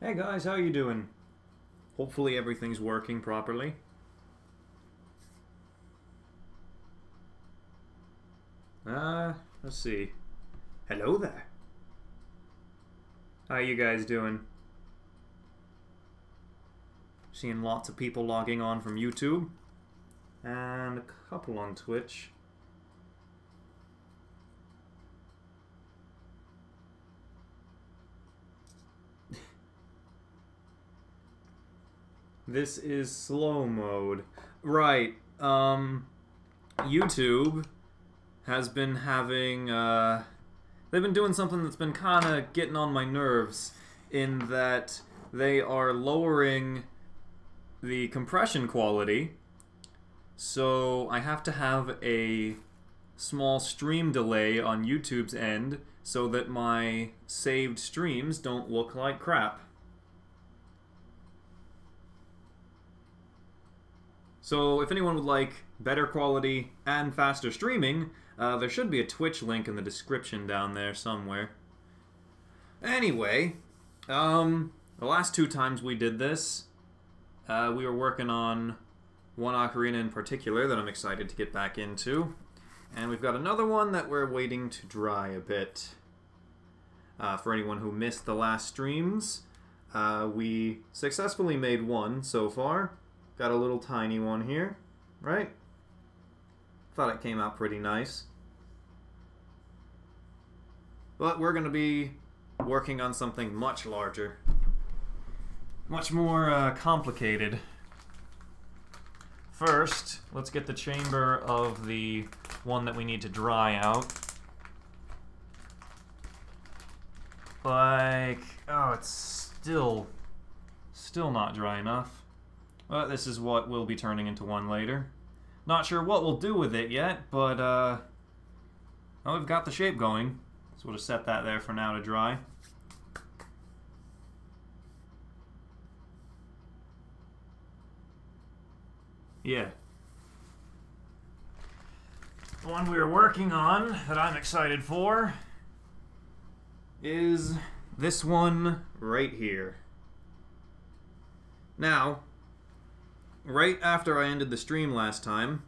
Hey guys, how you doing? Hopefully everything's working properly. Let's see. Hello there. How you guys doing? Seeing lots of people logging on from YouTube. And a couple on Twitch. This is slow mode. Right, YouTube has been having, they've been doing something that's been kinda getting on my nerves, in that they are lowering the compression quality, so I have to have a small stream delay on YouTube's end so that my saved streams don't look like crap. So if anyone would like better quality and faster streaming, there should be a Twitch link in the description down there somewhere. Anyway, the last two times we did this, we were working on one Ocarina in particular that I'm excited to get back into. And we've got another one that we're waiting to dry a bit. For anyone who missed the last streams, we successfully made one so far. Got a little tiny one here, right? Thought it came out pretty nice. But we're going to be working on something much larger. Much more complicated. First, let's get the chamber of the one that we need to dry out. Like, oh, it's still not dry enough. But this is what will be turning into one later. Not sure what we'll do with it yet, but well, we've got the shape going. So we'll just set that there for now to dry. Yeah. The one we were working on that I'm excited for is this one right here. Now, right after I ended the stream last time,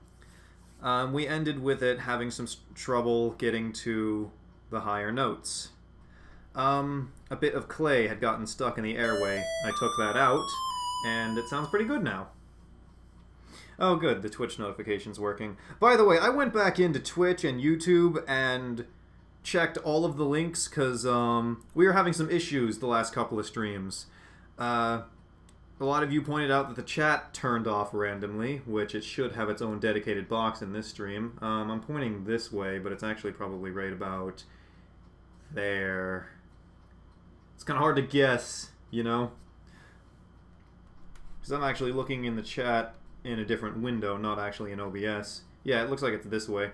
we ended with it having some trouble getting to the higher notes. A bit of clay had gotten stuck in the airway. I took that out, and it sounds pretty good now. Oh good, the Twitch notification's working. By the way, I went back into Twitch and YouTube and checked all of the links, because we were having some issues the last couple of streams. A lot of you pointed out that the chat turned off randomly, which it should have its own dedicated box in this stream. I'm pointing this way, but it's actually probably right about there. It's kind of hard to guess, you know? Because I'm actually looking in the chat in a different window, not actually in OBS. Yeah, it looks like it's this way.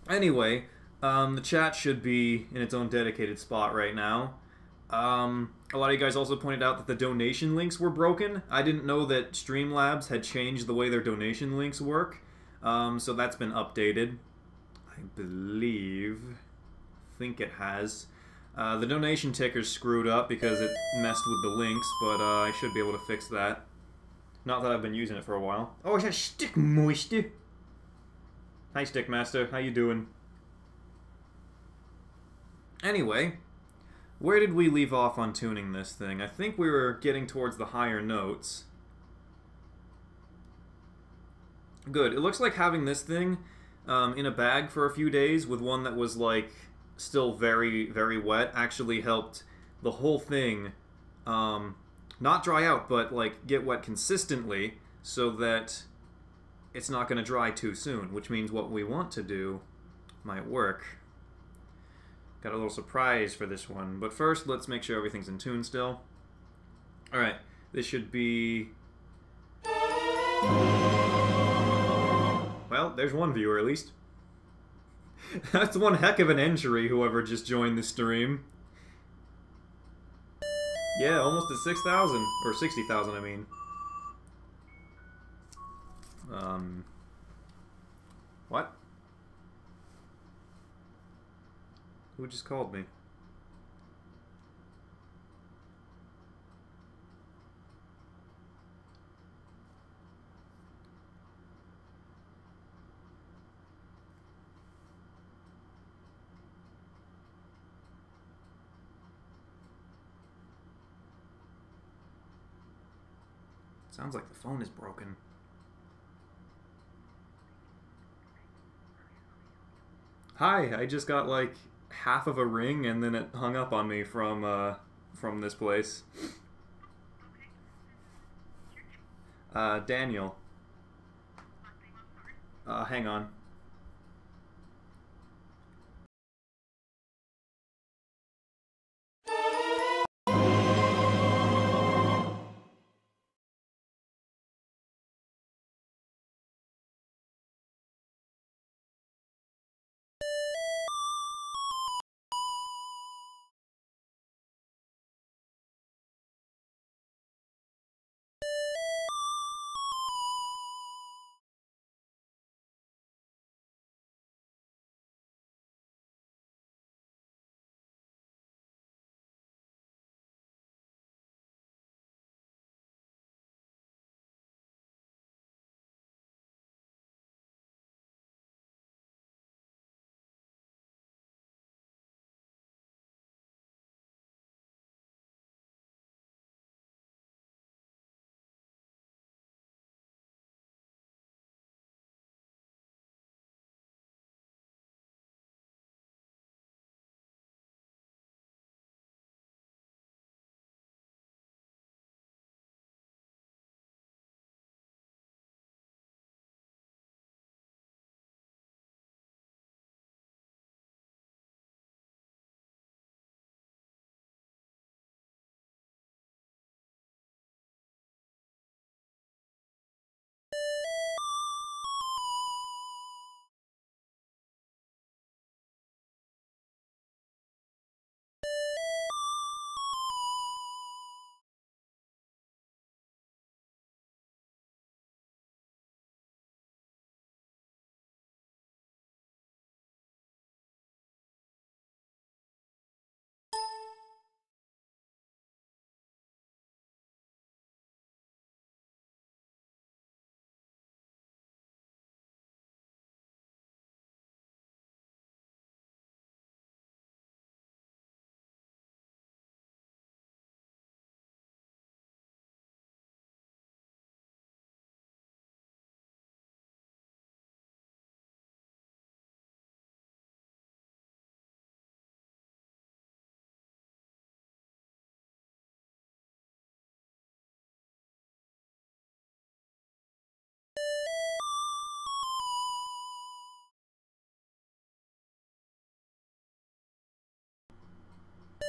Anyway, the chat should be in its own dedicated spot right now. A lot of you guys also pointed out that the donation links were broken. I didn't know that Streamlabs had changed the way their donation links work, so that's been updated. I think it has. The donation ticker's screwed up because it messed with the links, but I should be able to fix that. Not that I've been using it for a while. Oh, it's a stick moisty. Hi, Stickmaster. How you doing? Anyway, where did we leave off on tuning this thing? I think we were getting towards the higher notes. Good. It looks like having this thing in a bag for a few days with one that was like still very, very wet actually helped the whole thing not dry out, but like get wet consistently so that it's not going to dry too soon, which means what we want to do might work. Got a little surprise for this one, but first let's make sure everything's in tune still. Alright, this should be... Well, there's one viewer at least. That's one heck of an entry, whoever just joined the stream. Yeah, almost at 6,000, or 60,000 I mean. What? Who just called me? Sounds like the phone is broken. Hi, I just got like half of a ring and then it hung up on me from this place. Daniel. Hang on.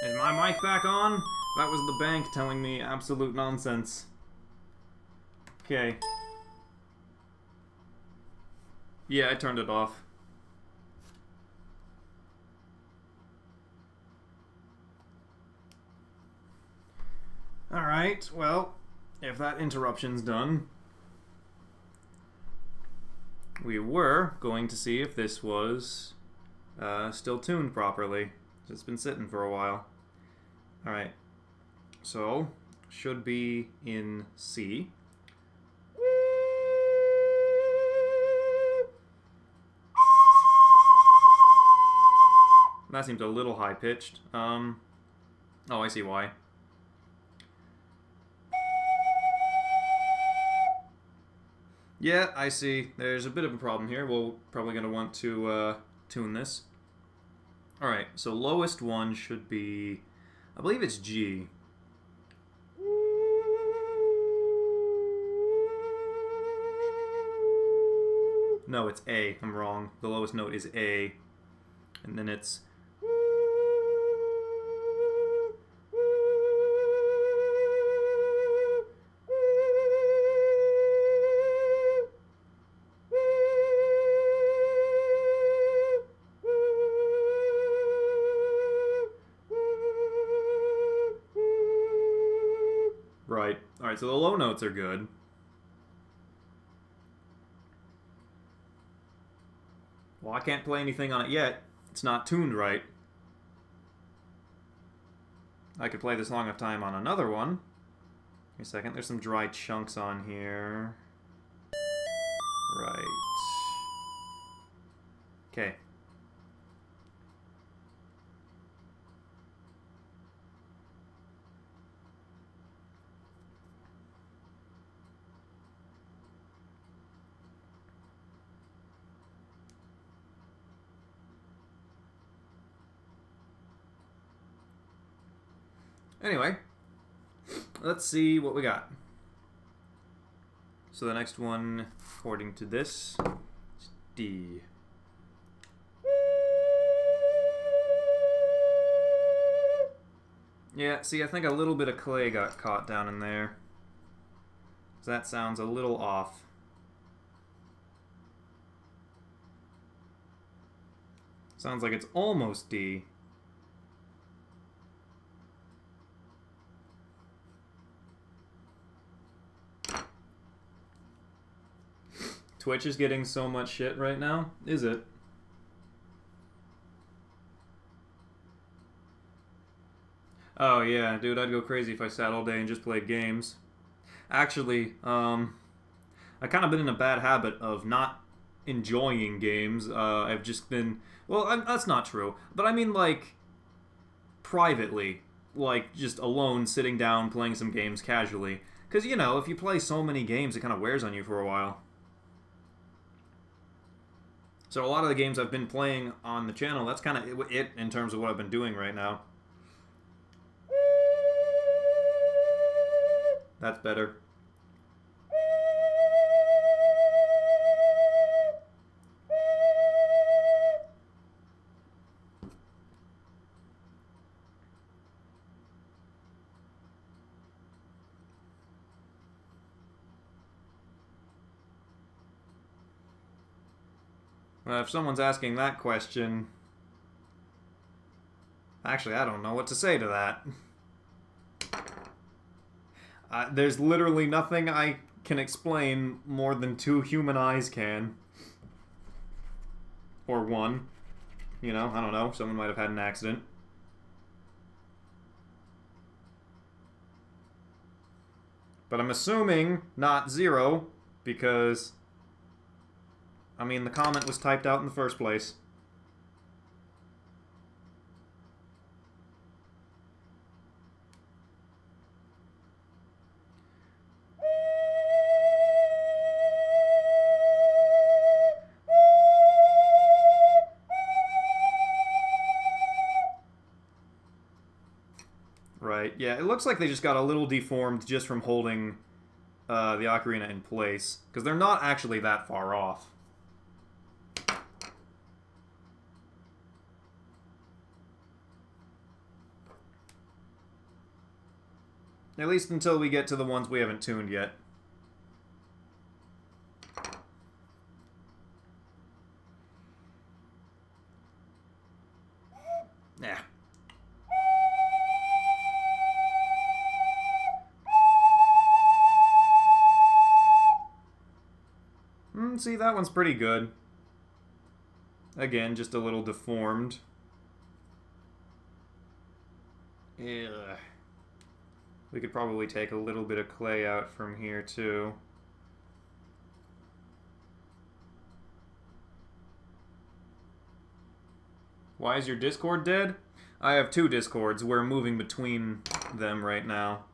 Is my mic back on? That was the bank telling me absolute nonsense. Okay. Yeah, I turned it off. Alright, well, if that interruption's done, we were going to see if this was still tuned properly. It's been sitting for a while. Alright, so should be in C. That seems a little high-pitched. Oh, I see why. Yeah, I see. There's a bit of a problem here. We're probably going to want to tune this. Alright, so lowest one should be... I believe it's G. No, it's A. I'm wrong. The lowest note is A. And then it's... Right. Alright, so the low notes are good. Well, I can't play anything on it yet. It's not tuned right. I could play this long enough time on another one. Wait a second, there's some dry chunks on here. Right. Okay. Anyway, let's see what we got. So the next one, according to this, is D. Yeah, see, I think a little bit of clay got caught down in there. That sounds a little off. Sounds like it's almost D. Twitch is getting so much shit right now, is it? Oh yeah, dude, I'd go crazy if I sat all day and just played games. Actually, I kind of been in a bad habit of not enjoying games. I've just been... Well, that's not true. But I mean, like, privately. Like, just alone, sitting down, playing some games casually. Because, you know, if you play so many games, it kind of wears on you for a while. So a lot of the games I've been playing on the channel, that's kind of it in terms of what I've been doing right now. That's better. If someone's asking that question... Actually, I don't know what to say to that. There's literally nothing I can explain more than 2 human eyes can. Or 1. You know, I don't know. Someone might have had an accident. But I'm assuming not 0, because... I mean, the comment was typed out in the first place. Right, yeah, it looks like they just got a little deformed just from holding the ocarina in place, because they're not actually that far off. At least until we get to the ones we haven't tuned yet. Yeah. See, that one's pretty good. Again, just a little deformed. Yeah. We could probably take a little bit of clay out from here, too. Why is your Discord dead? I have 2 Discords. We're moving between them right now.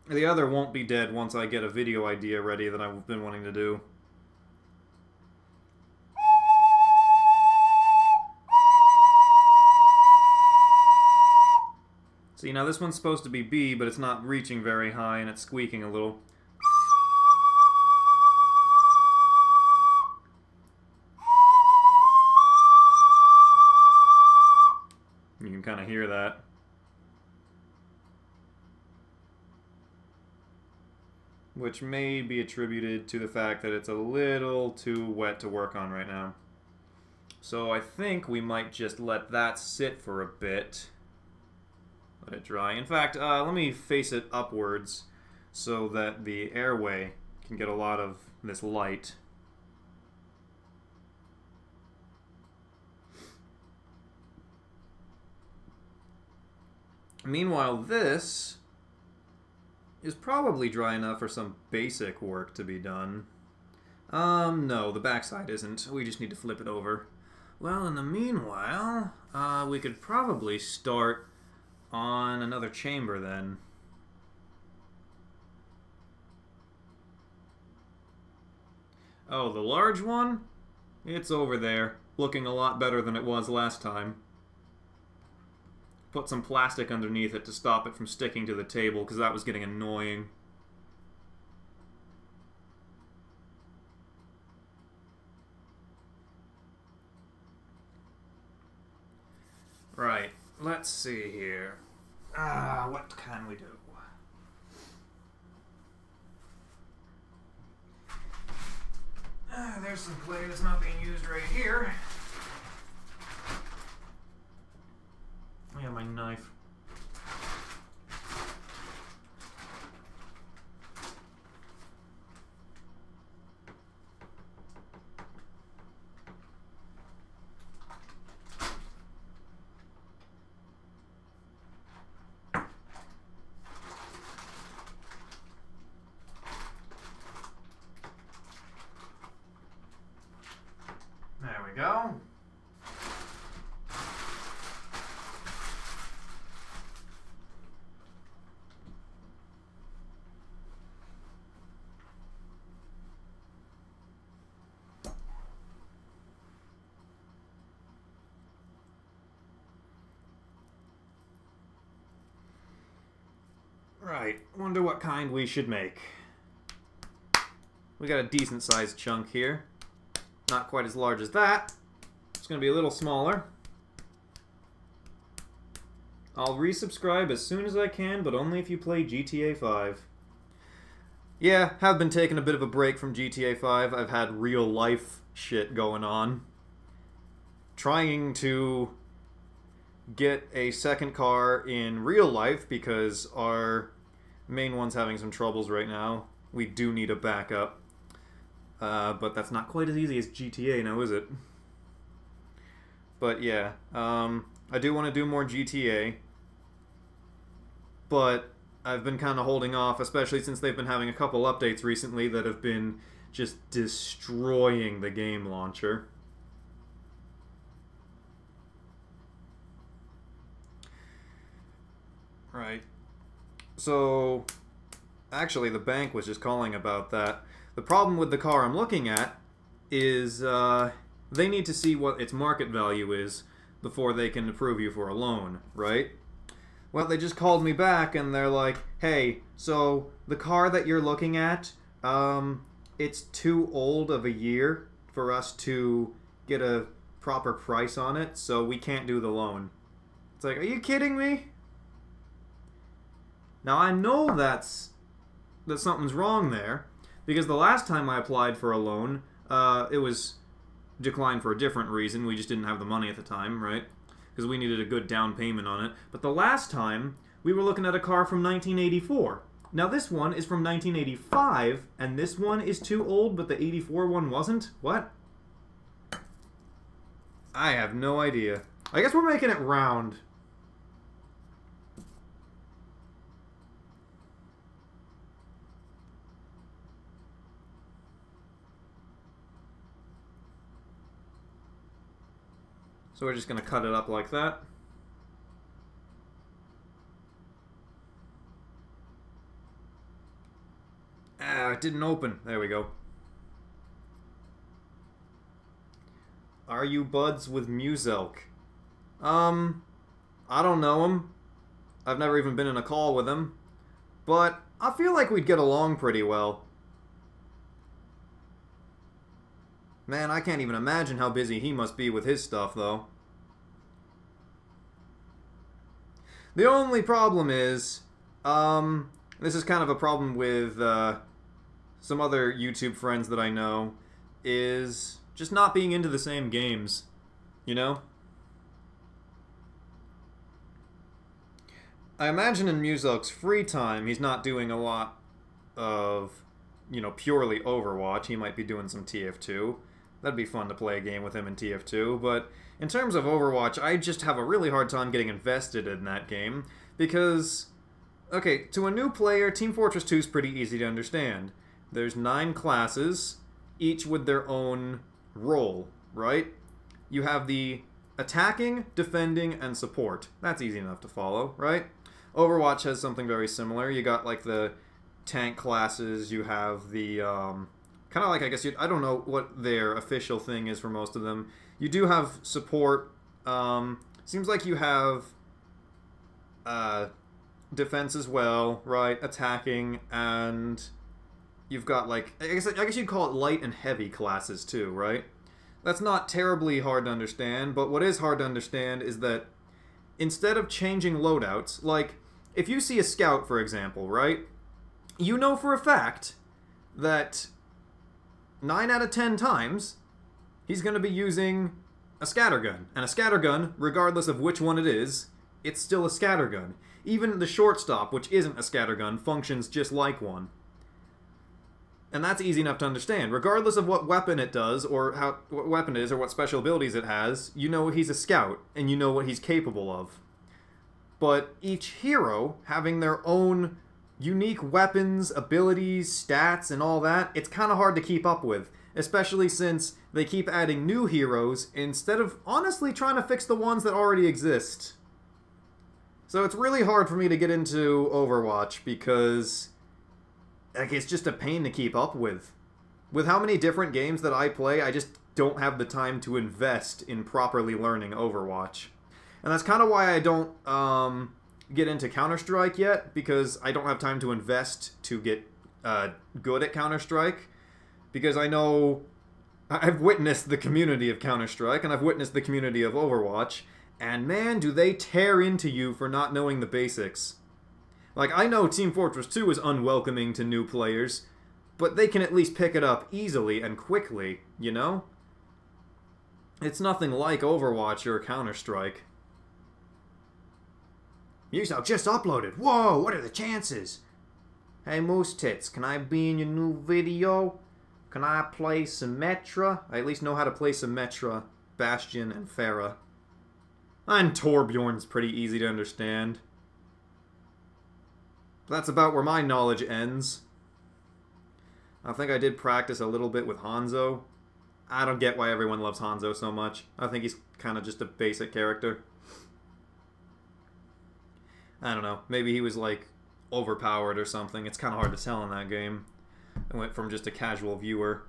The other won't be dead once I get a video idea ready that I've been wanting to do. See, now this one's supposed to be B, but it's not reaching very high, and it's squeaking a little. You can kind of hear that. Which may be attributed to the fact that it's a little too wet to work on right now. So I think we might just let that sit for a bit. Let it dry. In fact, let me face it upwards so that the airway can get a lot of this light. Meanwhile, this is probably dry enough for some basic work to be done. No, the backside isn't. We just need to flip it over. Well, in the meanwhile, we could probably start on another chamber then. Oh, the large one? It's over there, looking a lot better than it was last time. put some plastic underneath it to stop it from sticking to the table, because that was getting annoying. Right, let's see here. What can we do? There's some clay that's not being used right here. Yeah, my knife. There we go. Right, wonder what kind we should make. We got a decent sized chunk here. Not quite as large as that. It's going to be a little smaller. I'll resubscribe as soon as I can, but only if you play GTA 5. Yeah, have been taking a bit of a break from GTA 5. I've had real life shit going on. Trying to get a second car in real life because our main one's having some troubles right now. We do need a backup. But that's not quite as easy as GTA now, is it? But yeah, I do want to do more GTA. But I've been kind of holding off, especially since they've been having a couple updates recently that have been just destroying the game launcher. Right. So, actually, the bank was just calling about that. The problem with the car I'm looking at is they need to see what its market value is before they can approve you for a loan, right? Well, they just called me back and they're like, hey, so the car that you're looking at, it's too old of a year for us to get a proper price on it, so we can't do the loan. It's like, are you kidding me? Now, I know that something's wrong there, because the last time I applied for a loan, it was declined for a different reason. We just didn't have the money at the time, right? Because we needed a good down payment on it. But the last time, we were looking at a car from 1984. Now, this one is from 1985, and this one is too old, but the 84 one wasn't? What? I have no idea. I guess we're making it round. So we're just going to cut it up like that. Ah, it didn't open. There we go. Are you buds with Muselk? I don't know him. I've never even been in a call with him. But I feel like we'd get along pretty well. Man, I can't even imagine how busy he must be with his stuff, though. The only problem is, this is kind of a problem with some other YouTube friends that I know, is just not being into the same games, you know? I imagine in Muselk's free time, he's not doing a lot of, you know, purely Overwatch. He might be doing some TF2. That'd be fun to play a game with him in TF2, but in terms of Overwatch, I just have a really hard time getting invested in that game, because, okay, to a new player, Team Fortress 2 is pretty easy to understand. There's 9 classes, each with their own role, right? You have the attacking, defending, and support. That's easy enough to follow, right? Overwatch has something very similar. You got, like, the tank classes, you have the, kind of like, I guess, I don't know what their official thing is for most of them. You do have support. Seems like you have defense as well, right? Attacking, and you've got, like, I guess you'd call it light and heavy classes too, right? That's not terribly hard to understand, but what is hard to understand is that instead of changing loadouts, like, if you see a scout, for example, right? You know for a fact that 9 out of 10 times, he's going to be using a scattergun. And a scattergun, regardless of which one it is, it's still a scattergun. Even the shortstop, which isn't a scattergun, functions just like one. And that's easy enough to understand. Regardless of what weapon it does, or what weapon it is, or what special abilities it has, you know he's a scout, and you know what he's capable of. But each hero, having their own unique weapons, abilities, stats, and all that, it's kind of hard to keep up with. Especially since they keep adding new heroes, instead of honestly trying to fix the ones that already exist. So it's really hard for me to get into Overwatch, because like, it's just a pain to keep up with. With how many different games that I play, I just don't have the time to invest in properly learning Overwatch. And that's kind of why I don't get into Counter-Strike yet, because I don't have time to invest to get good at Counter-Strike. Because I know I've witnessed the community of Counter-Strike, and I've witnessed the community of Overwatch, and man, do they tear into you for not knowing the basics. Like, I know Team Fortress 2 is unwelcoming to new players, but they can at least pick it up easily and quickly, you know? It's nothing like Overwatch or Counter-Strike. Music just uploaded. Whoa, what are the chances? Hey, Moose Tits, can I be in your new video? Can I play Symmetra? I at least know how to play Symmetra, Bastion, and Pharah. And Torbjorn's pretty easy to understand. But that's about where my knowledge ends. I think I did practice a little bit with Hanzo. I don't get why everyone loves Hanzo so much. I think he's kind of just a basic character. I don't know. Maybe he was, like, overpowered or something. It's kind of hard to tell in that game. I went from just a casual viewer.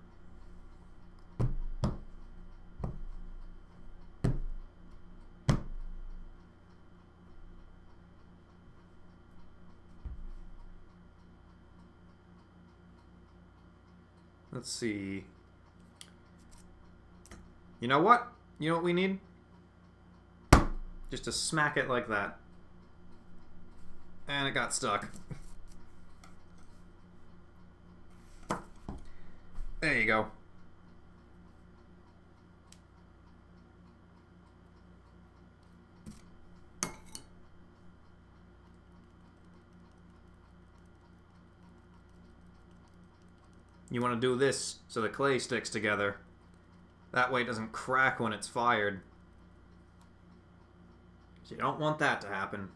Let's see. You know what? You know what we need? Just to smack it like that. And it got stuck. There you go. You want to do this so the clay sticks together. That way it doesn't crack when it's fired. So you don't want that to happen.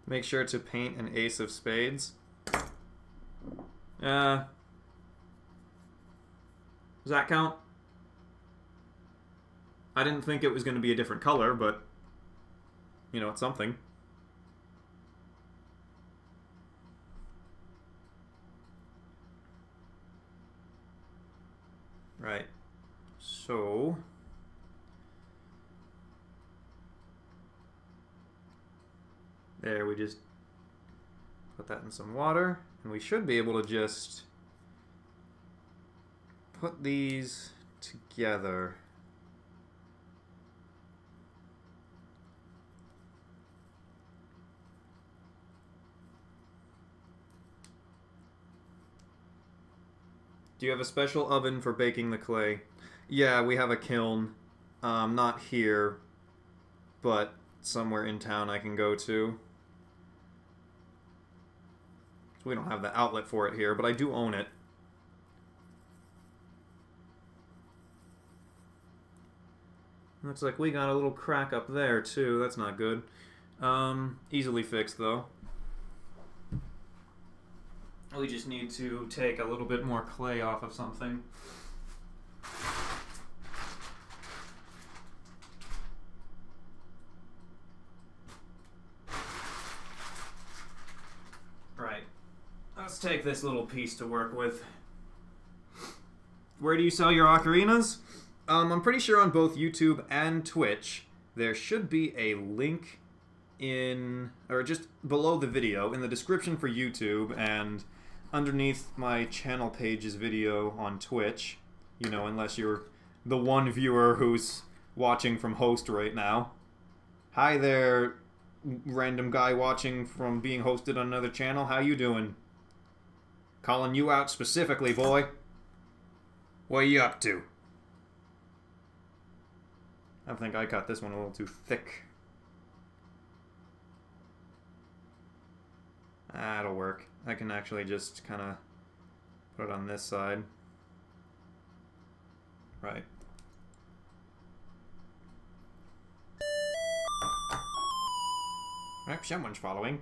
Make sure to paint an ace of spades. Does that count? I didn't think it was going to be a different color, but, you know, it's something. Right. So... there, we just put that in some water, and we should be able to just put these together. Do you have a special oven for baking the clay? Yeah, we have a kiln. Not here, but somewhere in town I can go to. We don't have the outlet for it here, but I do own it. Looks like we got a little crack up there, too. That's not good. Easily fixed, though. We just need to take a little bit more clay off of something. let's take this little piece to work with. Where do you sell your ocarinas? I'm pretty sure on both YouTube and Twitch, there should be a link in, or just below the video, in the description for YouTube, and underneath my channel page's video on Twitch. You know, unless you're the one viewer who's watching from host right now. Hi there, random guy watching from being hosted on another channel. How you doing? Calling you out specifically, boy. What are you up to? I think I cut this one a little too thick. That'll work. I can actually just kind of put it on this side. Right. Right, someone's following.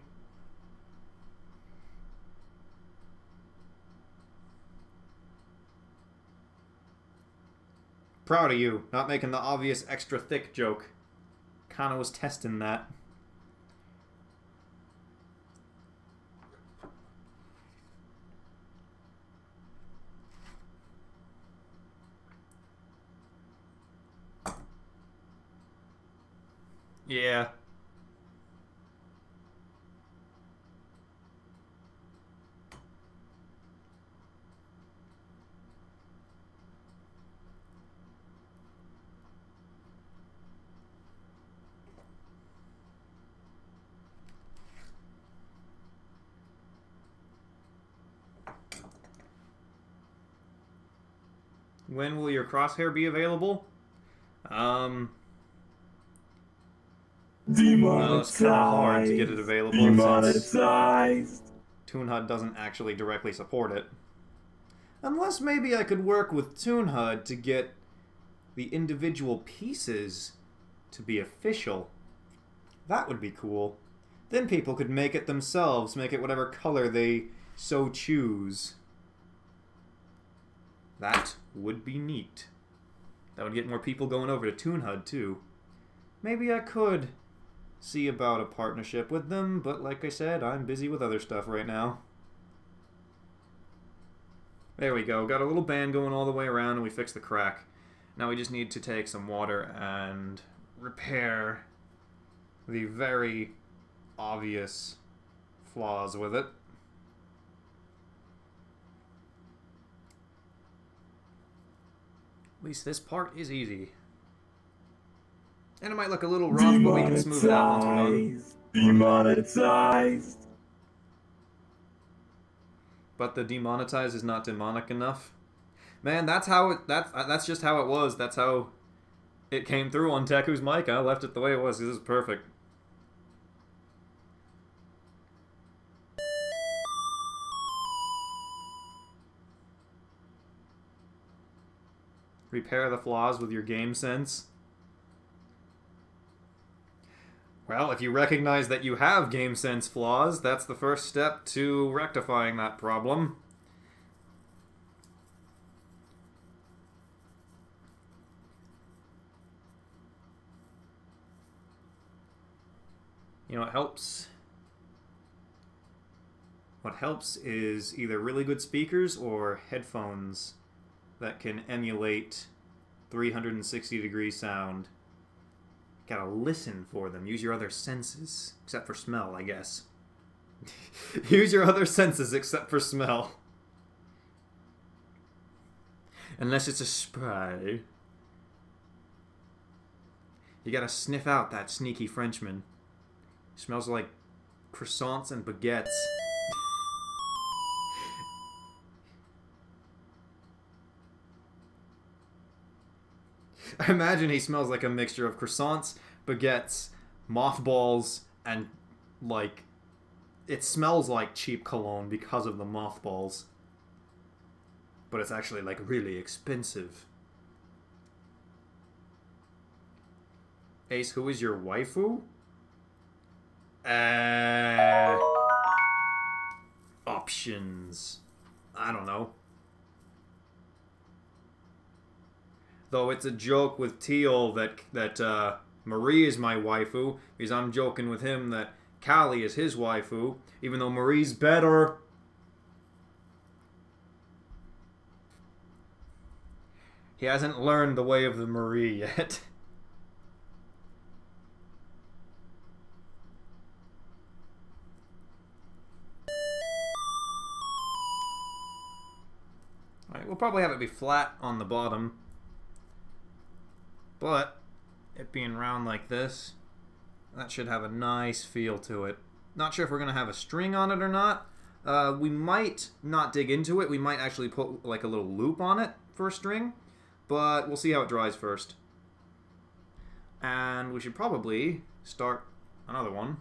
Proud of you, not making the obvious extra thick joke. Kinda was testing that. Yeah. When will your crosshair be available? Well, it's kind of hard to get it available Demonetized. ToonHUD doesn't actually directly support it. Unless maybe I could work with ToonHUD to get the individual pieces to be official. That would be cool. Then people could make it themselves, make it whatever color they so choose. That would be neat. That would get more people going over to ToonHUD too. Maybe I could see about a partnership with them, but like I said, I'm busy with other stuff right now. There we go. Got a little band going all the way around, and we fixed the crack. Now we just need to take some water and repair the very obvious flaws with it. At least this part is easy. And it might look a little rough, but we can smooth it out once we're done. Demonetized. But the demonetized is not demonic enough. Man, that's how it. That's just how it was. That's how it came through on Teku's mic. I left it the way it was. This is perfect. Repair the flaws with your game sense. Well, if you recognize that you have game sense flaws, that's the first step to rectifying that problem. You know what helps? What helps is either really good speakers or headphones that can emulate 360-degree sound. Gotta listen for them. Use your other senses. Except for smell, I guess. Use your other senses except for smell. Unless it's a spray. You gotta sniff out that sneaky Frenchman. Smells like croissants and baguettes. I imagine he smells like a mixture of croissants, baguettes, mothballs, and, like, it smells like cheap cologne because of the mothballs. But it's actually, like, really expensive. Ace, who is your waifu? Options. I don't know. Though it's a joke with Teal that Marie is my waifu, because I'm joking with him that Callie is his waifu, even though Marie's better. He hasn't learned the way of the Marie yet. Alright, we'll probably have it be flat on the bottom. But it being round like this, that should have a nice feel to it. Not sure if we're going to have a string on it or not. We might not dig into it. We might actually put like a little loop on it for a string. But we'll see how it dries first. And we should probably start another one.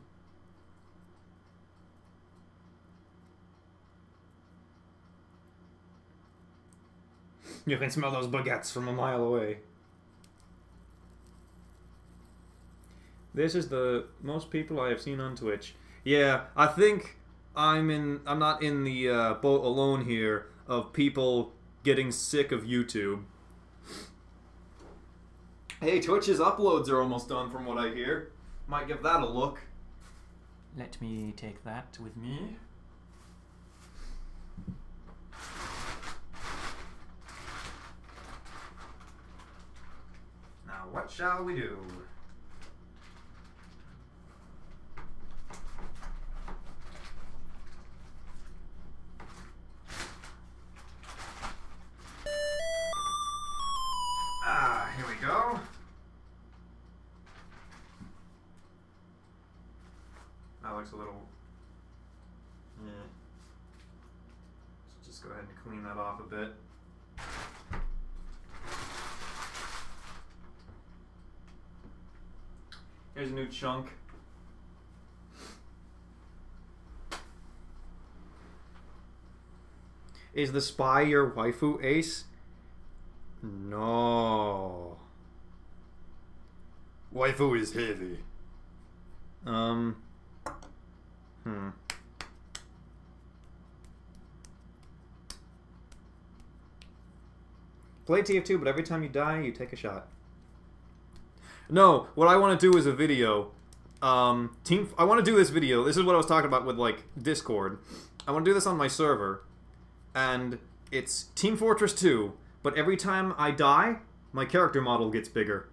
You can smell those baguettes from a mile away. This is the most people I have seen on Twitch. Yeah, I think I'm not in the boat alone here of people getting sick of YouTube. Hey, Twitch's uploads are almost done from what I hear. Might give that a look. Let me take that with me. Now, what shall we do? Here we go. That looks a little... yeah. Let's just go ahead and clean that off a bit. Here's a new chunk. Is the spy your waifu, Ace? No. Waifu is heavy. Play TF2, but every time you die, you take a shot. No, what I want to do is a video. I want to do this video. This is what I was talking about with, like, Discord. I want to do this on my server. And it's Team Fortress 2, but every time I die, my character model gets bigger.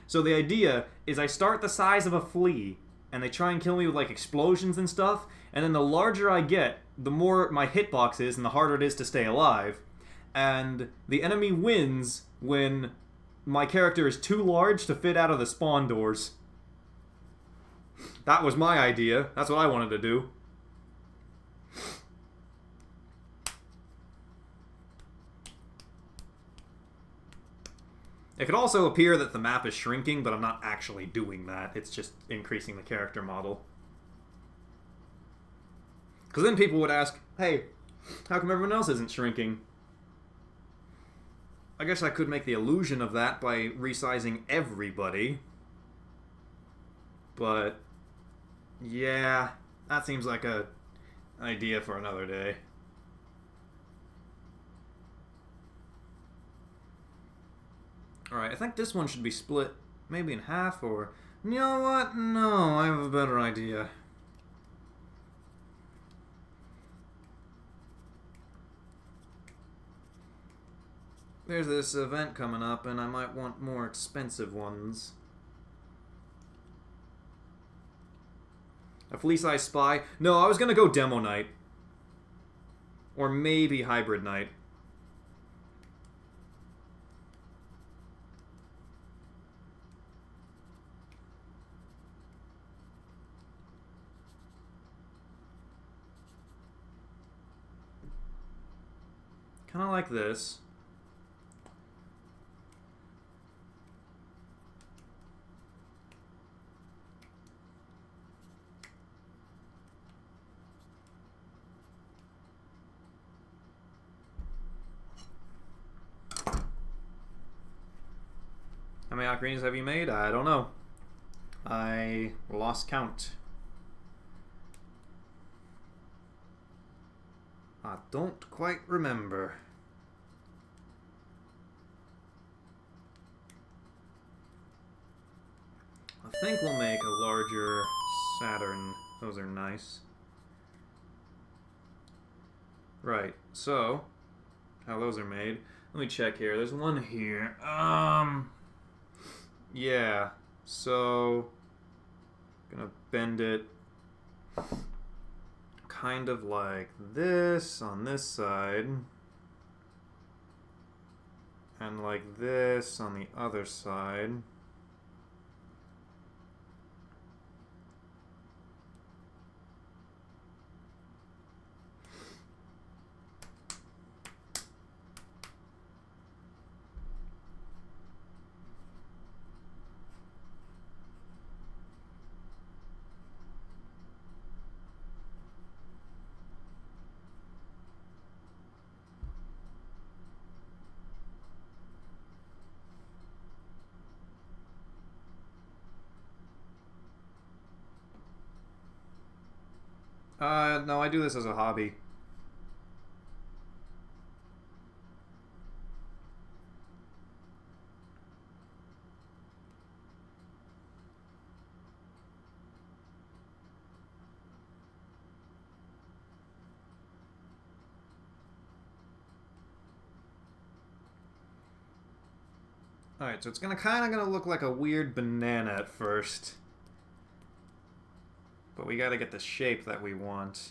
So the idea is I start the size of a flea, and they try and kill me with, like, explosions and stuff, and then the larger I get, the more my hitbox is and the harder it is to stay alive. And the enemy wins when my character is too large to fit out of the spawn doors. That was my idea. That's what I wanted to do. It could also appear that the map is shrinking, but I'm not actually doing that. It's just increasing the character model. Because then people would ask, hey, how come everyone else isn't shrinking? I guess I could make the illusion of that by resizing everybody. But, yeah, that seems like an idea for another day. Alright, I think this one should be split maybe in half, or... You know what? No, I have a better idea. There's this event coming up, and I might want more expensive ones. A flea-sized spy? No, I was gonna go demo night. Or maybe hybrid night. Kind of like this. How many ocarinas have you made? I don't know. I lost count. I don't quite remember. I think we'll make a larger Saturn. Those are nice. Right, so, how those are made. Let me check here. There's one here. Yeah. So, gonna bend it kind of like this on this side, and like this on the other side. No, I do this as a hobby. Alright, so it's kind of gonna look like a weird banana at first. But we gotta get the shape that we want.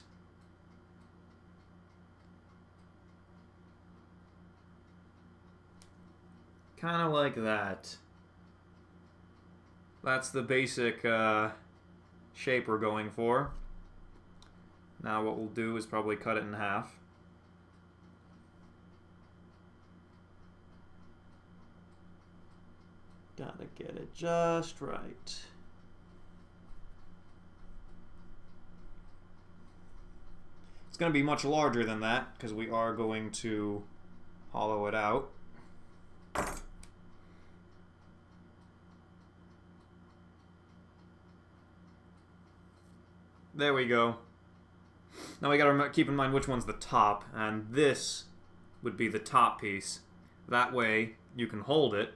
Kind of like that. That's the basic shape we're going for. Now what we'll do is probably cut it in half. Gotta get it just right. It's going to be much larger than that because we are going to hollow it out. There we go. Now we gotta keep in mind which one's the top, and this would be the top piece. That way you can hold it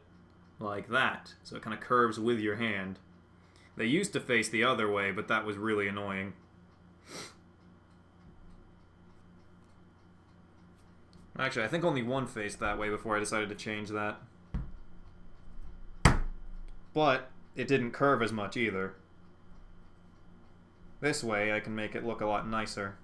like that, so it kind of curves with your hand. They used to face the other way, but that was really annoying. Actually, I think only one faced that way before I decided to change that. But it didn't curve as much either. This way I can make it look a lot nicer.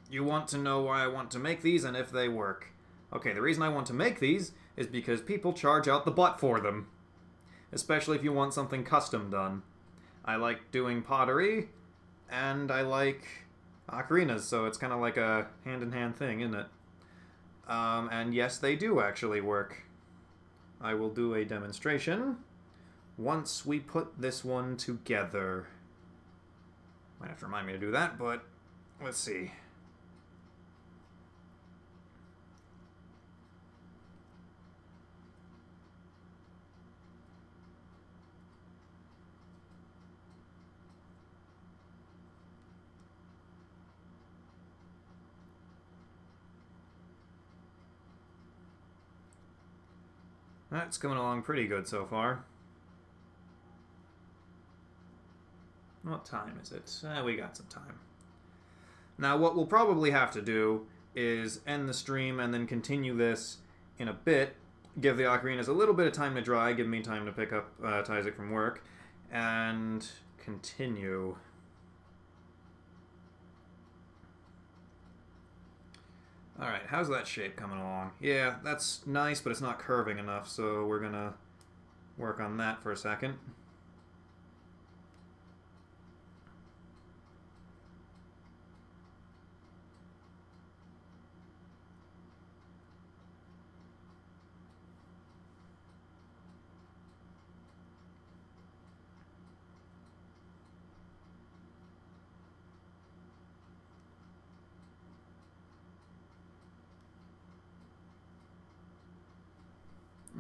You want to know why I want to make these and if they work. Okay, the reason I want to make these is because people charge out the butt for them. Especially if you want something custom done. I like doing pottery, and I like ocarinas, so it's kind of like a hand-in-hand thing, isn't it? And yes, they do actually work. I will do a demonstration once we put this one together. Might have to remind me to do that, but let's see. That's coming along pretty good so far. What time is it? We got some time. Now what we'll probably have to do is end the stream and then continue this in a bit. Give the ocarinas a little bit of time to dry, give me time to pick up Isaac from work, and continue. Alright, how's that shape coming along? Yeah, that's nice, but it's not curving enough, so we're gonna work on that for a second.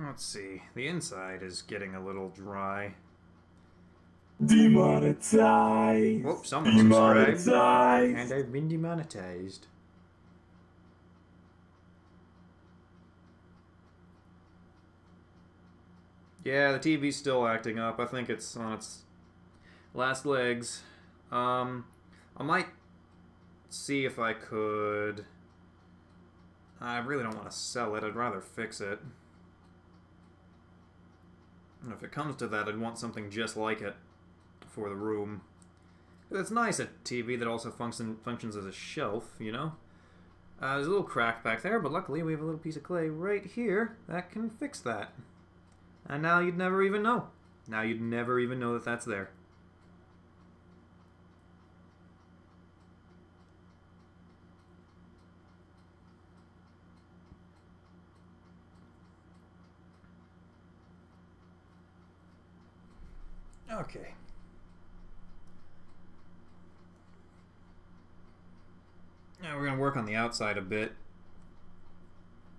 Let's see. The inside is getting a little dry. Demonetized. Whoop, someone subscribed. Demonetized. And I've been demonetized. Yeah, the TV's still acting up. I think it's on its last legs. I might see if I could... I really don't want to sell it. I'd rather fix it. And if it comes to that, I'd want something just like it for the room. It's nice, a TV that also functions as a shelf, you know? There's a little crack back there, but luckily we have a little piece of clay right here that can fix that. And now you'd never even know. Now you'd never even know that that's there. Okay. Now we're going to work on the outside a bit.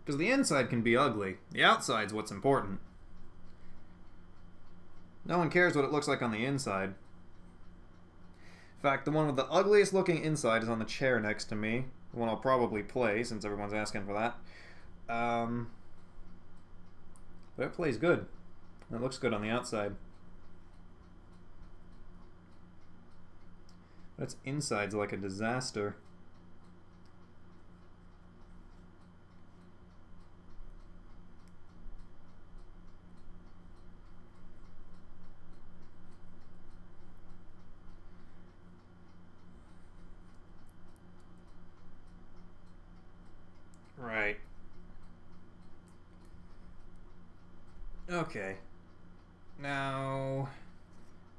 Because the inside can be ugly. The outside's what's important. No one cares what it looks like on the inside. In fact, the one with the ugliest looking inside is on the chair next to me. The one I'll probably play, since everyone's asking for that. But it plays good. It looks good on the outside. But its inside's like a disaster. Right. Okay. Now,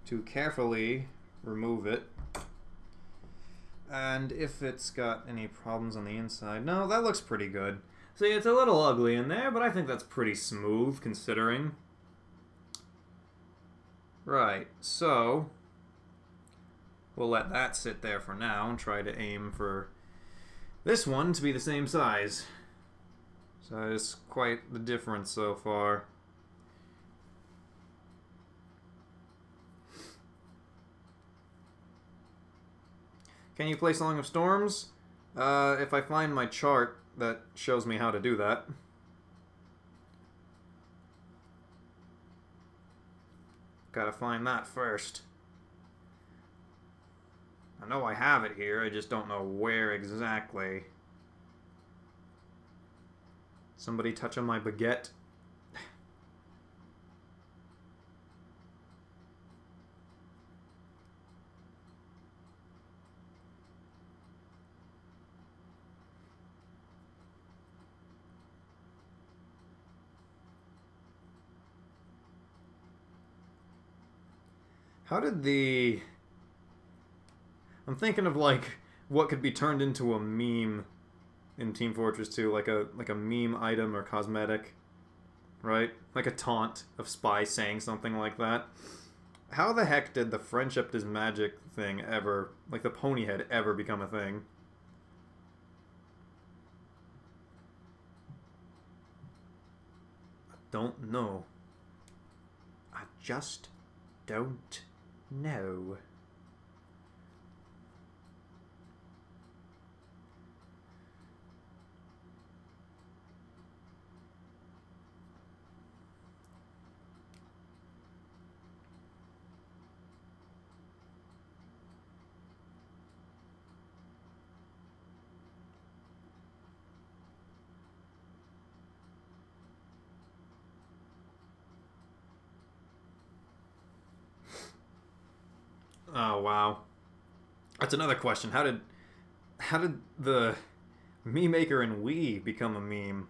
to carefully remove it. And if it's got any problems on the inside... No, that looks pretty good. See, it's a little ugly in there, but I think that's pretty smooth, considering. Right, so... we'll let that sit there for now and try to aim for this one to be the same size. So it's quite the difference so far. Can you play Song of Storms? If I find my chart that shows me how to do that. Gotta find that first. I know I have it here, I just don't know where exactly. Somebody touching my baguette? How did the... I'm thinking of, like, what could be turned into a meme in Team Fortress 2, like a meme item or cosmetic, right? Like a taunt of Spy saying something like that. How the heck did the friendship is magic thing ever, like the pony head, ever become a thing? I don't know. I just don't know. Oh wow, that's another question. How did the meme maker in Wii become a meme?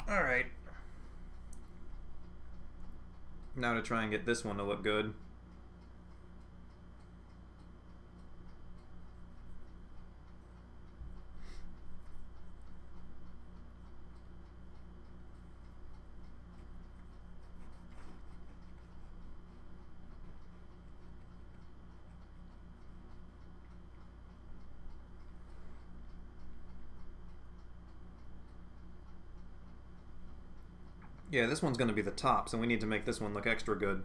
All right. Now to try and get this one to look good. Yeah, this one's going to be the top, so we need to make this one look extra good.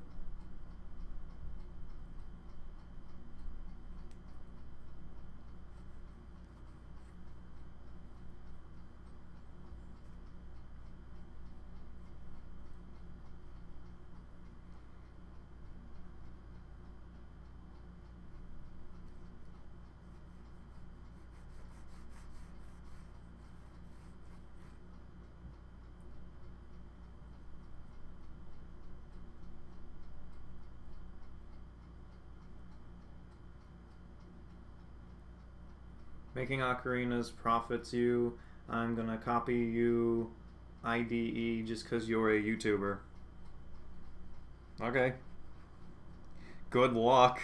Making ocarinas profits you. I'm gonna copy you IDE just because you're a YouTuber. Okay. Good luck.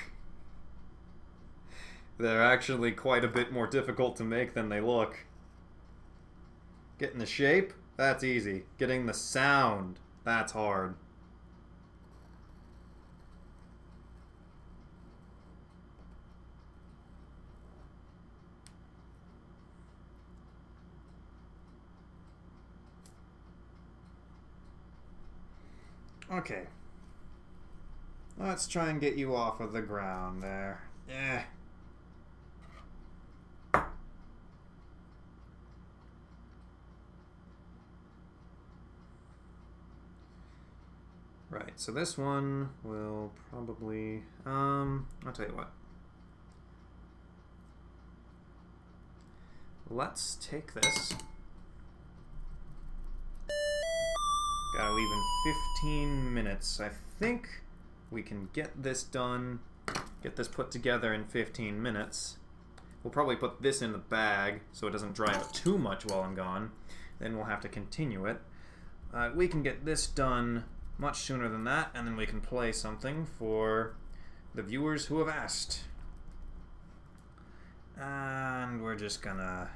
They're actually quite a bit more difficult to make than they look. Getting the shape? That's easy. Getting the sound? That's hard. Okay. Let's try and get you off of the ground there. Yeah. Right, so this one will probably, I'll tell you what. Let's take this. Gotta leave in 15 minutes. I think we can get this done, get this put together in 15 minutes. We'll probably put this in the bag so it doesn't dry out too much while I'm gone. Then we'll have to continue it. We can get this done much sooner than that, and then we can play something for the viewers who have asked. And we're just gonna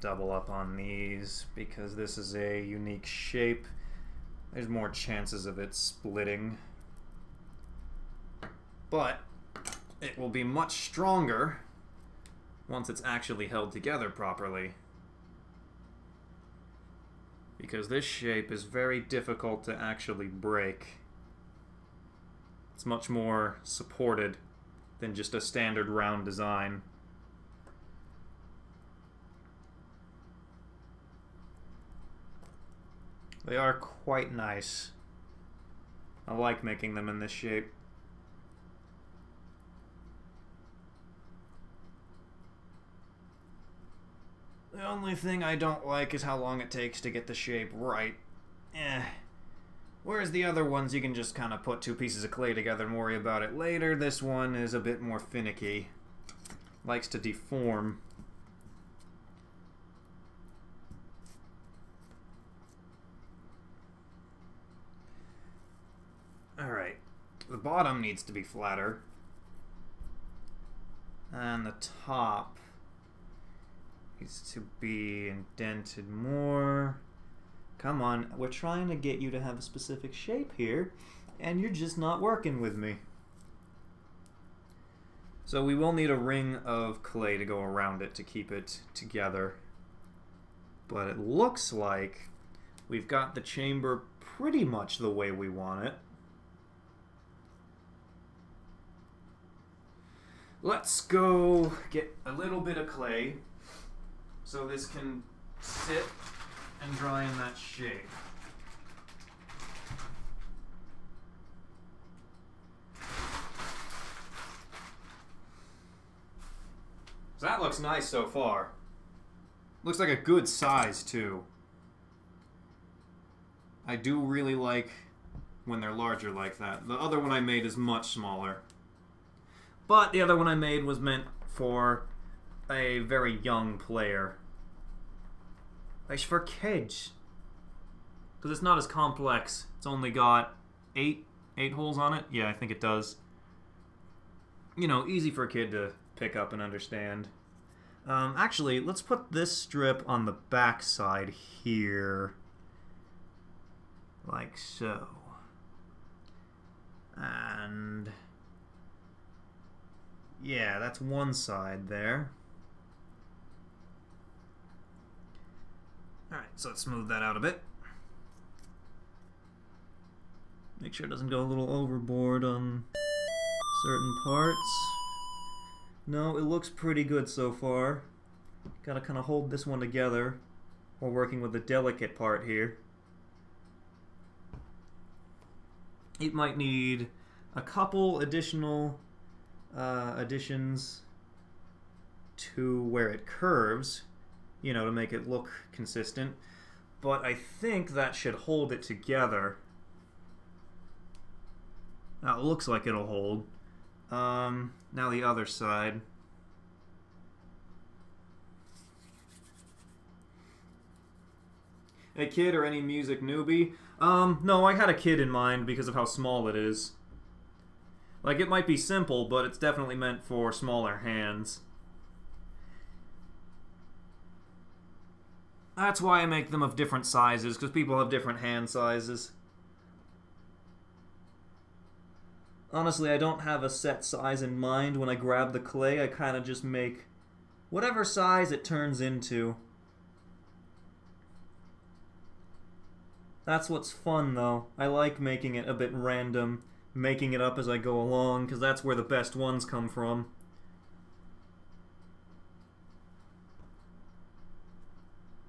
double up on these because this is a unique shape. There's more chances of it splitting. But it will be much stronger once it's actually held together properly. Because this shape is very difficult to actually break. It's much more supported than just a standard round design. They are quite nice. I like making them in this shape. The only thing I don't like is how long it takes to get the shape right. Whereas the other ones you can just kind of put two pieces of clay together and worry about it later. This one is a bit more finicky. Likes to deform. Alright, the bottom needs to be flatter. And the top needs to be indented more. Come on, we're trying to get you to have a specific shape here, and you're just not working with me. So we will need a ring of clay to go around it to keep it together. But it looks like we've got the chamber pretty much the way we want it. Let's go get a little bit of clay so this can sit and dry in that shape. So that looks nice so far. Looks like a good size too. I do really like when they're larger like that. The other one I made is much smaller. But the other one I made was meant for a very young player. It's for kids. Because it's not as complex. It's only got eight holes on it. Yeah, I think it does. You know, easy for a kid to pick up and understand. Actually, let's put this strip on the back side here. Like so. And yeah, that's one side there. Alright, so let's smooth that out a bit. Make sure it doesn't go a little overboard on certain parts. No, it looks pretty good so far. Gotta kind of hold this one together while working with the delicate part here. It might need a couple additional additions to where it curves, you know, to make it look consistent. But I think that should hold it together. Now it looks like it'll hold. Now the other side. A kid or any music newbie? No, I had a kid in mind because of how small it is. Like, it might be simple, but it's definitely meant for smaller hands. That's why I make them of different sizes, because people have different hand sizes. Honestly, I don't have a set size in mind when I grab the clay. I kind of just make whatever size it turns into. That's what's fun, though. I like making it a bit random, making it up as I go along, because that's where the best ones come from.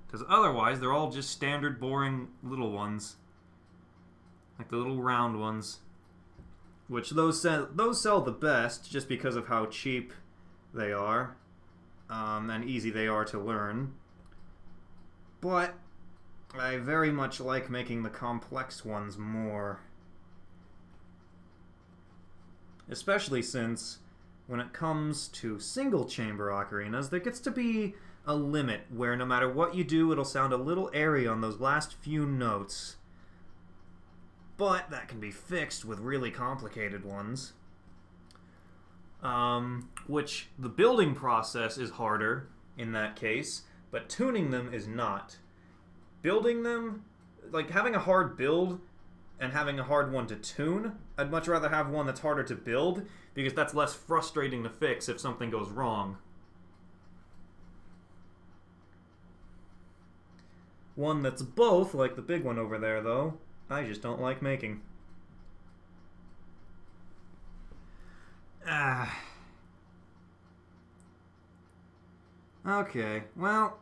Because otherwise, they're all just standard, boring little ones. Like the little round ones. Which those sell the best, just because of how cheap they are. And easy they are to learn. But I very much like making the complex ones more. Especially since, when it comes to single-chamber ocarinas, there gets to be a limit where no matter what you do, it'll sound a little airy on those last few notes. But that can be fixed with really complicated ones. Which the building process is harder in that case, but tuning them is not. Building them, like having a hard build and having a hard one to tune, I'd much rather have one that's harder to build, because that's less frustrating to fix if something goes wrong. One that's both, like the big one over there, though, I just don't like making. Okay, well,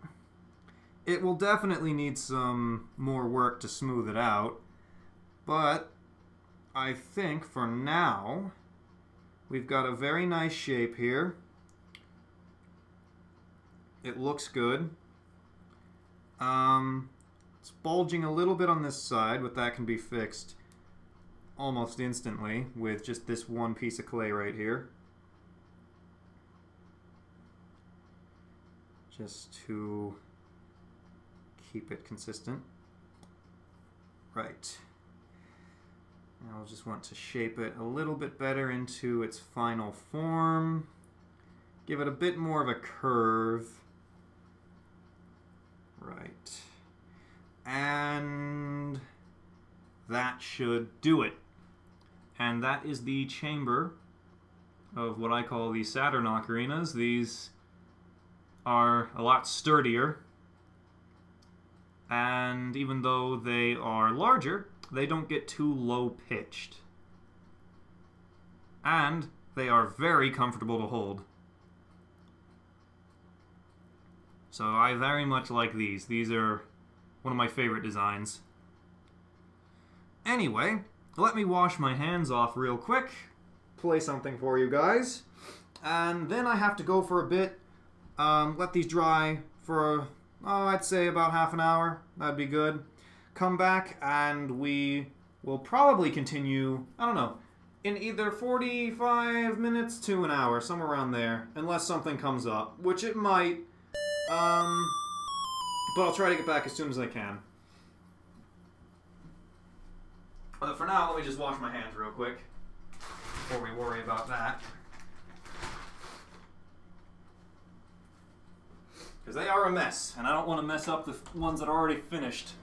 it will definitely need some more work to smooth it out, but I think for now we've got a very nice shape here. It looks good. It's bulging a little bit on this side, but that can be fixed almost instantly with just this one piece of clay right here. Just to keep it consistent. Right. Now I'll just want to shape it a little bit better into its final form. Give it a bit more of a curve. Right. And that should do it. And that is the chamber of what I call the Saturn ocarinas. These are a lot sturdier. And even though they are larger, they don't get too low pitched. And they are very comfortable to hold. So I very much like these. These are one of my favorite designs. Anyway, let me wash my hands off real quick, play something for you guys, and then I have to go for a bit, let these dry for, I'd say about half an hour. That'd be good. Come back and we will probably continue, I don't know, in either 45 minutes to an hour, somewhere around there, unless something comes up, which it might. But I'll try to get back as soon as I can. But for now, let me just wash my hands real quick before we worry about that. Because they are a mess, and I don't want to mess up the ones that are already finished.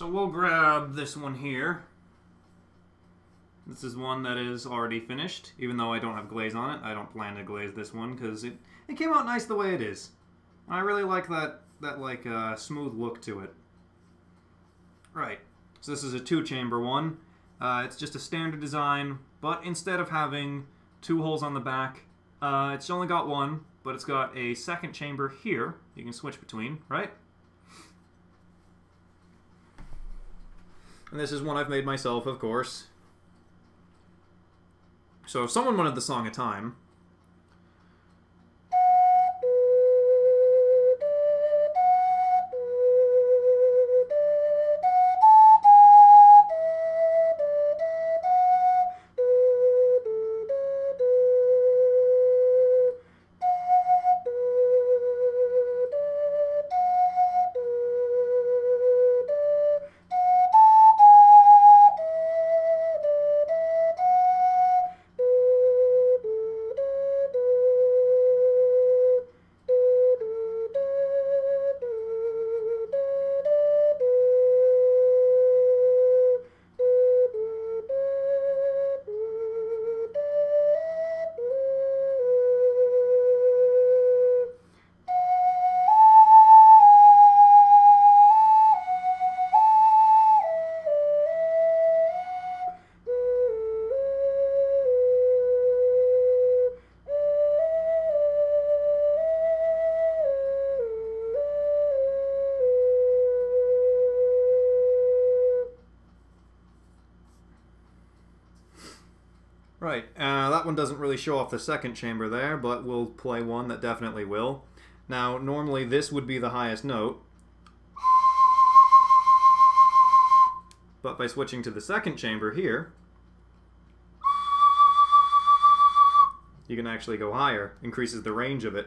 So we'll grab this one here. This is one that is already finished, even though I don't have glaze on it. I don't plan to glaze this one because it came out nice the way it is. I really like that smooth look to it. Right, so this is a 2-chamber one. It's just a standard design, but instead of having 2 holes on the back, it's only got 1, but it's got a second chamber here you can switch between, right? And this is one I've made myself, of course. So if someone wanted the song a time... Right, that one doesn't really show off the second chamber there, but we'll play one that definitely will. Now, normally this would be the highest note, but by switching to the second chamber here, you can actually go higher, increases the range of it.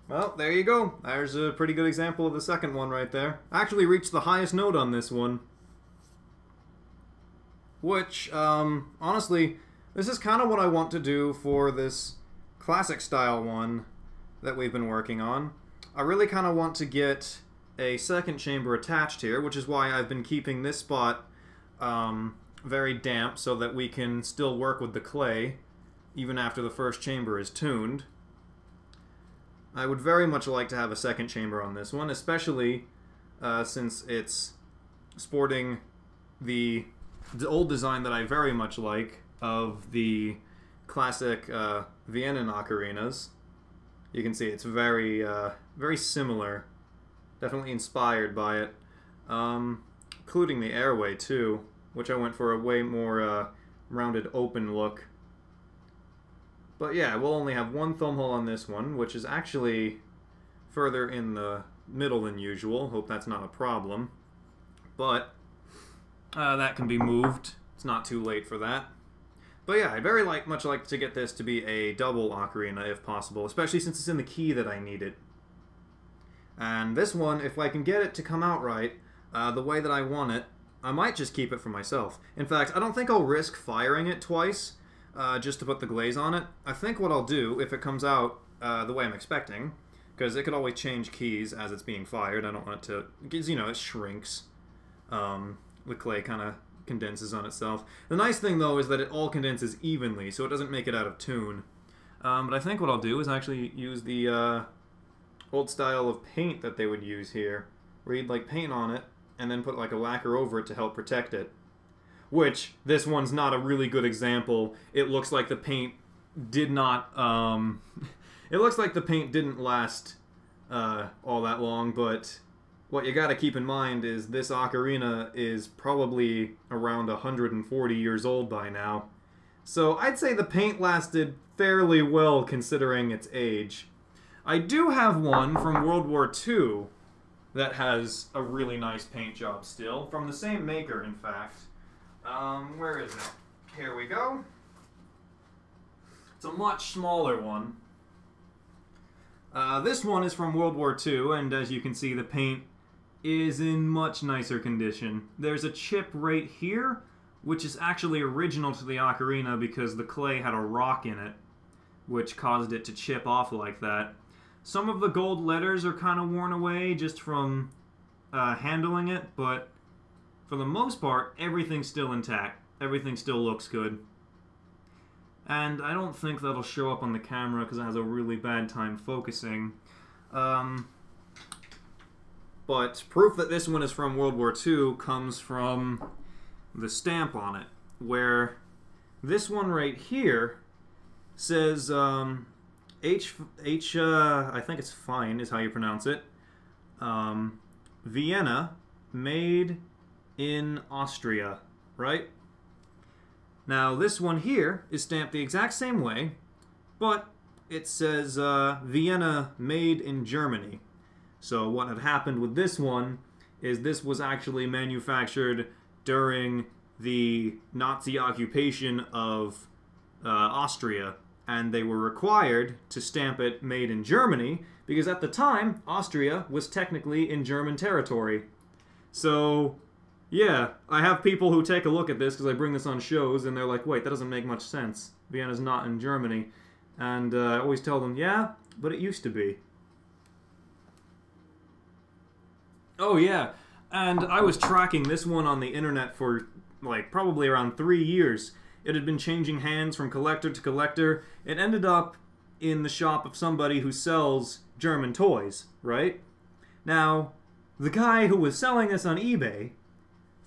Well, there you go. There's a pretty good example of the second one right there. I actually reached the highest note on this one. Which, honestly, this is kind of what I want to do for this classic style one that we've been working on. I really kind of want to get a second chamber attached here, which is why I've been keeping this spot very damp so that we can still work with the clay even after the first chamber is tuned. I would very much like to have a second chamber on this one, especially since it's sporting the old design that I very much like of the classic Vienna ocarinas. You can see it's very, very similar, definitely inspired by it, including the airway too, which I went for a way more rounded open look. But yeah, we'll only have one thumb hole on this one, which is actually further in the middle than usual. Hope that's not a problem. But that can be moved. It's not too late for that. But yeah, I'd very much like to get this to be a double ocarina if possible, especially since it's in the key that I need it. And this one, if I can get it to come out right, the way that I want it, I might just keep it for myself. In fact, I don't think I'll risk firing it twice, just to put the glaze on it. I think what I'll do, if it comes out the way I'm expecting, because it could always change keys as it's being fired, I don't want it to, because, you know, it shrinks. The clay kind of condenses on itself. The nice thing, though, is that it all condenses evenly, so it doesn't make it out of tune. But I think what I'll do is actually use the old style of paint that they would use here, where you'd like paint on it, and then put like a lacquer over it to help protect it. Which, this one's not a really good example. It looks like the paint did not, it looks like the paint didn't last all that long, but what you gotta keep in mind is this ocarina is probably around 140 years old by now. So I'd say the paint lasted fairly well considering its age. I do have one from World War II that has a really nice paint job still, from the same maker, in fact. Where is it? Here we go. It's a much smaller one. This one is from World War II, and as you can see, the paint is in much nicer condition. There's a chip right here, which is actually original to the ocarina because the clay had a rock in it, which caused it to chip off like that. Some of the gold letters are kind of worn away just from handling it, but for the most part, everything's still intact. Everything still looks good. And I don't think that'll show up on the camera because it has a really bad time focusing. But proof that this one is from World War II comes from the stamp on it, where this one right here says I think it's fine is how you pronounce it. Vienna, made in Austria, right? Now this one here is stamped the exact same way, but it says Vienna, made in Germany. So what had happened with this one is this was actually manufactured during the Nazi occupation of Austria, and they were required to stamp it made in Germany because at the time Austria was technically in German territory. So yeah, I have people who take a look at this because I bring this on shows and they're like, wait, that doesn't make much sense. Vienna's not in Germany. And I always tell them, yeah, but it used to be. Oh yeah, and I was tracking this one on the internet for like probably around 3 years. It had been changing hands from collector to collector. It ended up in the shop of somebody who sells German toys, right? Now, the guy who was selling this on eBay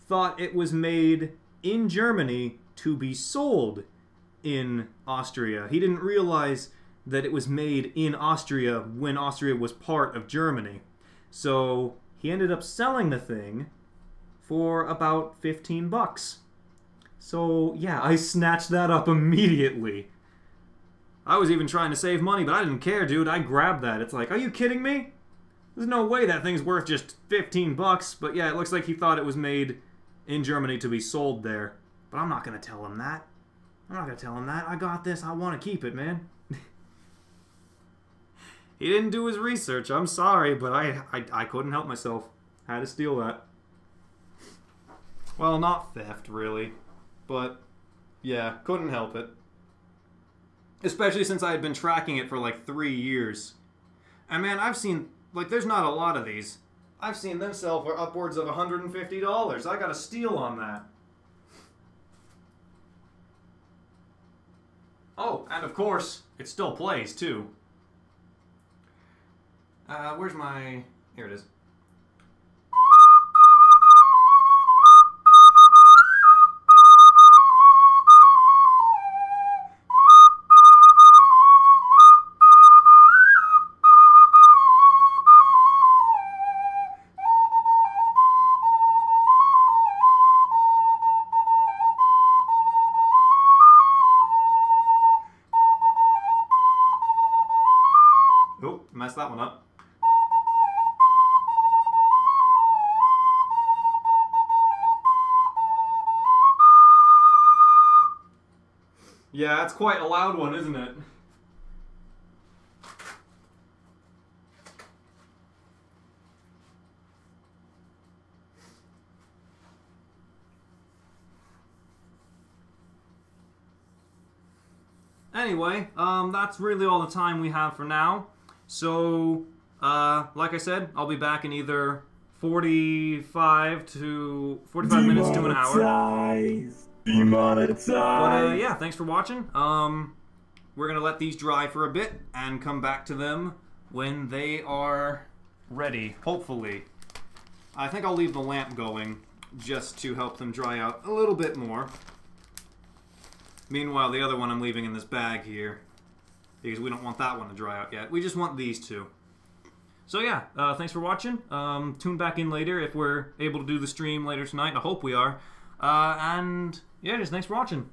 thought it was made in Germany to be sold in Austria. He didn't realize that it was made in Austria when Austria was part of Germany. So he ended up selling the thing for about 15 bucks. So yeah, I snatched that up immediately. I was even trying to save money, but I didn't care, dude. I grabbed that. It's like, are you kidding me? There's no way that thing's worth just 15 bucks. But yeah, it looks like he thought it was made in Germany to be sold there. But I'm not going to tell him that. I'm not going to tell him that. I got this. I want to keep it, man. He didn't do his research. I'm sorry, but I couldn't help myself. Had to steal that. Well, not theft, really. But, yeah, couldn't help it. Especially since I had been tracking it for like 3 years. And man, I've seen, like, there's not a lot of these. I've seen them sell for upwards of $150. I got a steal on that. Oh, and of course, it still plays, too. Where's my... Here it is. Oh, messed that one up. Yeah, it's quite a loud one, isn't it? Anyway, that's really all the time we have for now. So, like I said, I'll be back in either 45 minutes to an hour. Demonetized. But yeah, thanks for watching. We're gonna let these dry for a bit and come back to them when they are ready, hopefully. I think I'll leave the lamp going just to help them dry out a little bit more. Meanwhile, the other one I'm leaving in this bag here because we don't want that one to dry out yet. We just want these two. So yeah, thanks for watching. Tune back in later if we're able to do the stream later tonight. I hope we are. And yeah, just thanks for watching.